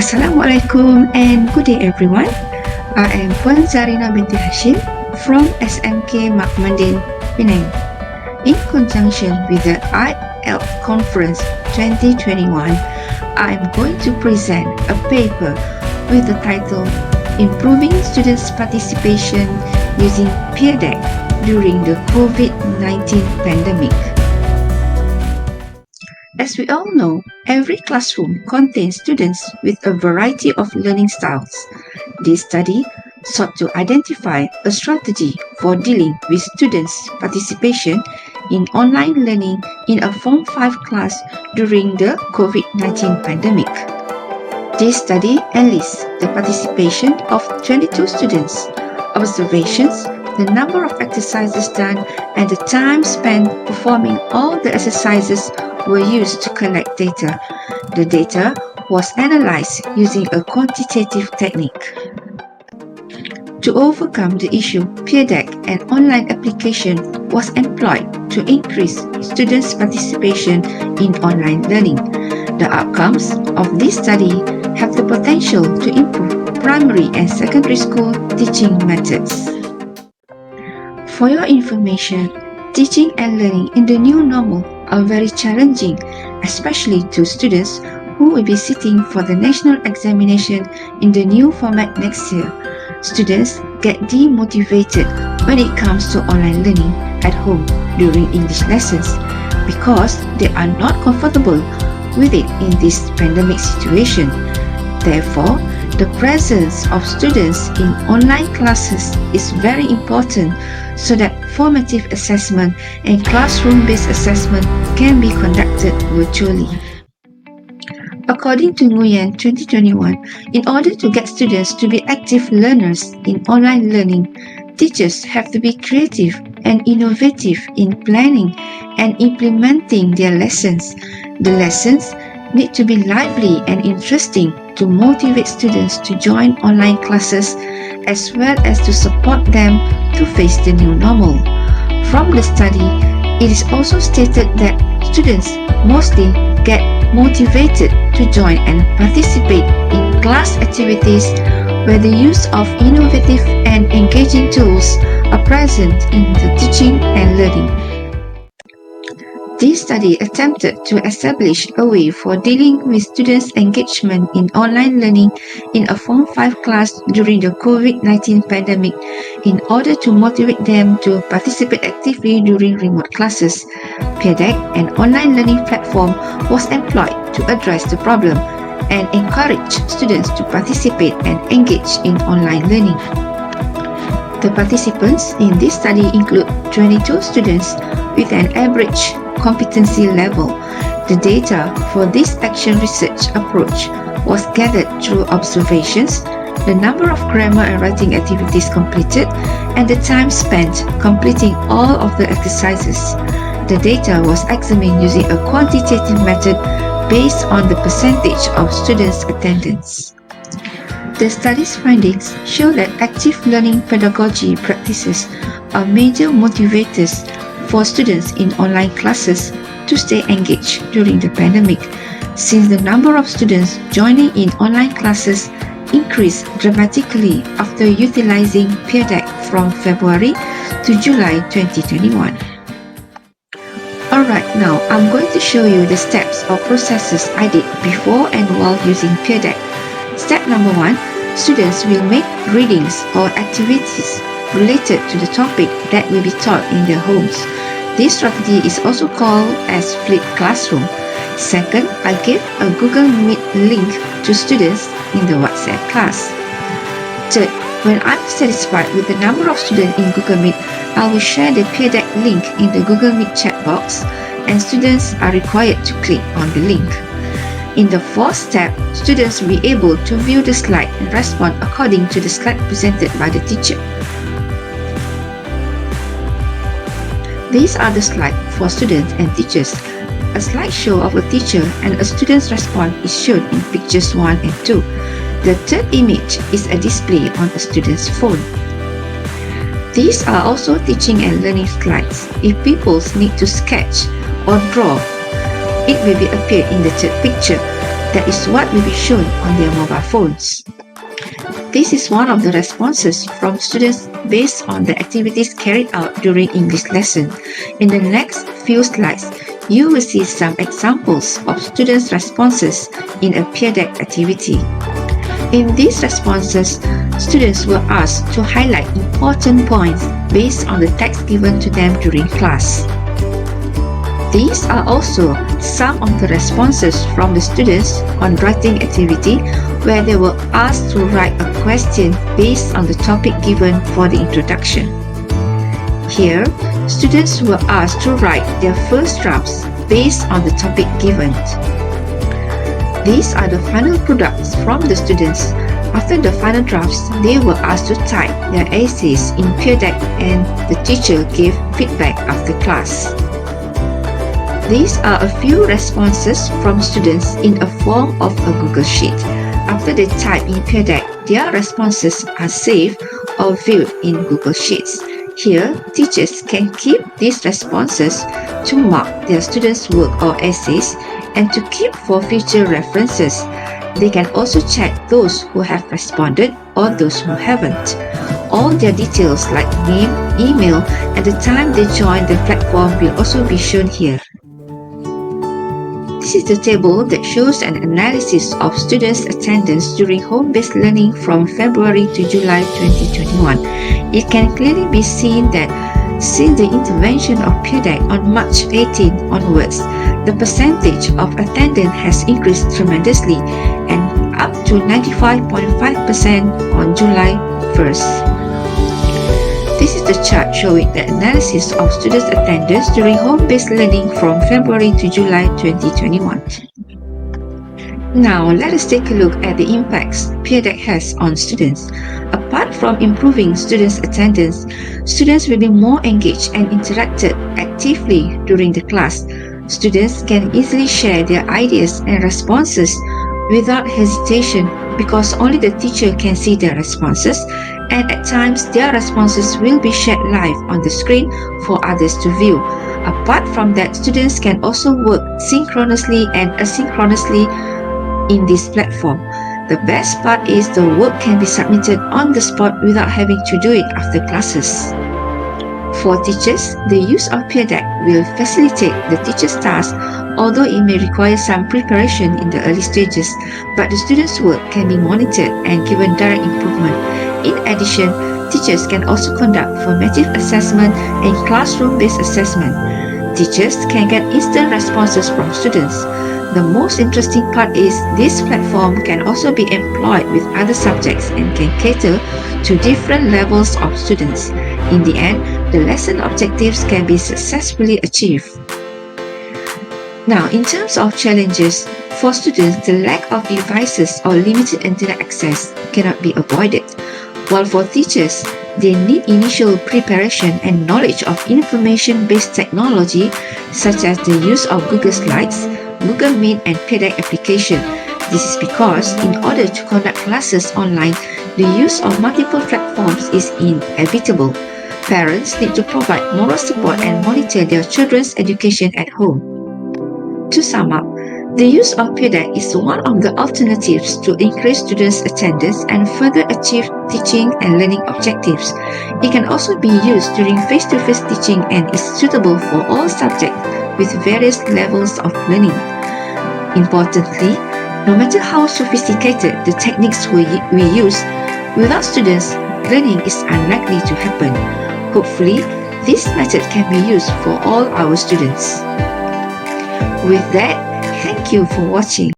Assalamualaikum and good day everyone. I am Puan Zarina binti Hashim from SMK Makmendin, Penang. In conjunction with the IELTS Conference 2021, I am going to present a paper with the title Improving Students' Participation Using Pear during the COVID-19 Pandemic. As we all know, every classroom contains students with a variety of learning styles. This study sought to identify a strategy for dealing with students' participation in online learning in a Form 5 class during the COVID-19 pandemic. This study enlists the participation of 22 students, observations, the number of exercises done, and the time spent performing all the exercises were used to collect data. The data was analyzed using a quantitative technique. To overcome the issue, Pear an online application was employed to increase students' participation in online learning. The outcomes of this study have the potential to improve primary and secondary school teaching methods. For your information, teaching and learning in the new normal are very challenging, especially to students who will be sitting for the national examination in the new format next year. Students get demotivated when it comes to online learning at home during English lessons because they are not comfortable with it in this pandemic situation. Therefore, the presence of students in online classes is very important so that formative assessment and classroom-based assessment can be conducted virtually. According to Nguyen 2021, in order to get students to be active learners in online learning, teachers have to be creative and innovative in planning and implementing their lessons. The lessons need to be lively and interesting to motivate students to join online classes as well as to support them to face the new normal. From the study, it is also stated that students mostly get motivated to join and participate in class activities where the use of innovative and engaging tools are present in the teaching and learning. This study attempted to establish a way for dealing with students' engagement in online learning in a Form 5 class during the COVID-19 pandemic in order to motivate them to participate actively during remote classes. Pear, an online learning platform, was employed to address the problem and encourage students to participate and engage in online learning. The participants in this study include 22 students with an average competency level. The data for this action research approach was gathered through observations, the number of grammar and writing activities completed, and the time spent completing all of the exercises. The data was examined using a quantitative method based on the percentage of students' attendance. The study's findings show that active learning pedagogy practices are major motivators for students in online classes to stay engaged during the pandemic, since the number of students joining in online classes increased dramatically after utilizing Pear from February to July 2021. Alright, now I'm going to show you the steps or processes I did before and while using Pear. Step number 1, students will make readings or activities related to the topic that will be taught in their homes. This strategy is also called as flipped classroom. Second, I gave a Google Meet link to students in the WhatsApp class. Third, when I'm satisfied with the number of students in Google Meet, I will share the Pear link in the Google Meet chat box and students are required to click on the link. In the fourth step, students will be able to view the slide and respond according to the slide presented by the teacher. These are the slides for students and teachers. A slideshow of a teacher and a student's response is shown in pictures 1 and 2. The third image is a display on a student's phone. These are also teaching and learning slides. If pupils need to sketch or draw, it will be appeared in the third picture. That is what will be shown on their mobile phones. This is one of the responses from students based on the activities carried out during English lesson. In the next few slides, you will see some examples of students' responses in a peer deck activity. In these responses, students were asked to highlight important points based on the text given to them during class. These are also some of the responses from the students on writing activity, where they were asked to write a question based on the topic given for the introduction. Here, students were asked to write their first drafts based on the topic given. These are the final products from the students. After the final drafts, they were asked to type their essays in Pear deck and the teacher gave feedback after class. These are a few responses from students in a form of a Google Sheet. After they type in Pear deck, their responses are saved or viewed in Google Sheets. Here, teachers can keep these responses to mark their students' work or essays and to keep for future references. They can also check those who have responded or those who haven't. All their details like name, email, and the time they joined the platform will also be shown here. This is the table that shows an analysis of students' attendance during home-based learning from February to July 2021. It can clearly be seen that since the intervention of Pear deck on March 18 onwards, the percentage of attendance has increased tremendously and up to 95.5% on July 1st. This is the chart showing the analysis of students' attendance during home-based learning from February to July 2021. Now, let us take a look at the impacts Pear deck has on students. Apart from improving students' attendance, students will be more engaged and interacted actively during the class. Students can easily share their ideas and responses without hesitation because only the teacher can see their responses, and at times their responses will be shared live on the screen for others to view. Apart from that, students can also work synchronously and asynchronously in this platform. The best part is the work can be submitted on the spot without having to do it after classes. For teachers, the use of Pear deck will facilitate the teacher's task, although it may require some preparation in the early stages, but the students' work can be monitored and given direct improvement. In addition, teachers can also conduct formative assessment and classroom-based assessment. Teachers can get instant responses from students. The most interesting part is this platform can also be employed with other subjects and can cater to different levels of students. In the end, the lesson objectives can be successfully achieved. Now, in terms of challenges, for students, the lack of devices or limited internet access cannot be avoided. While for teachers, they need initial preparation and knowledge of information-based technology such as the use of Google Slides, Google Meet and Pear deck application. This is because in order to conduct classes online, the use of multiple platforms is inevitable. Parents need to provide moral support and monitor their children's education at home. To sum up, the use of Pear deck is one of the alternatives to increase students' attendance and further achieve teaching and learning objectives. It can also be used during face-to-face teaching and is suitable for all subjects with various levels of learning. Importantly, no matter how sophisticated the techniques we use, without students, learning is unlikely to happen. Hopefully, this method can be used for all our students. With that, thank you for watching.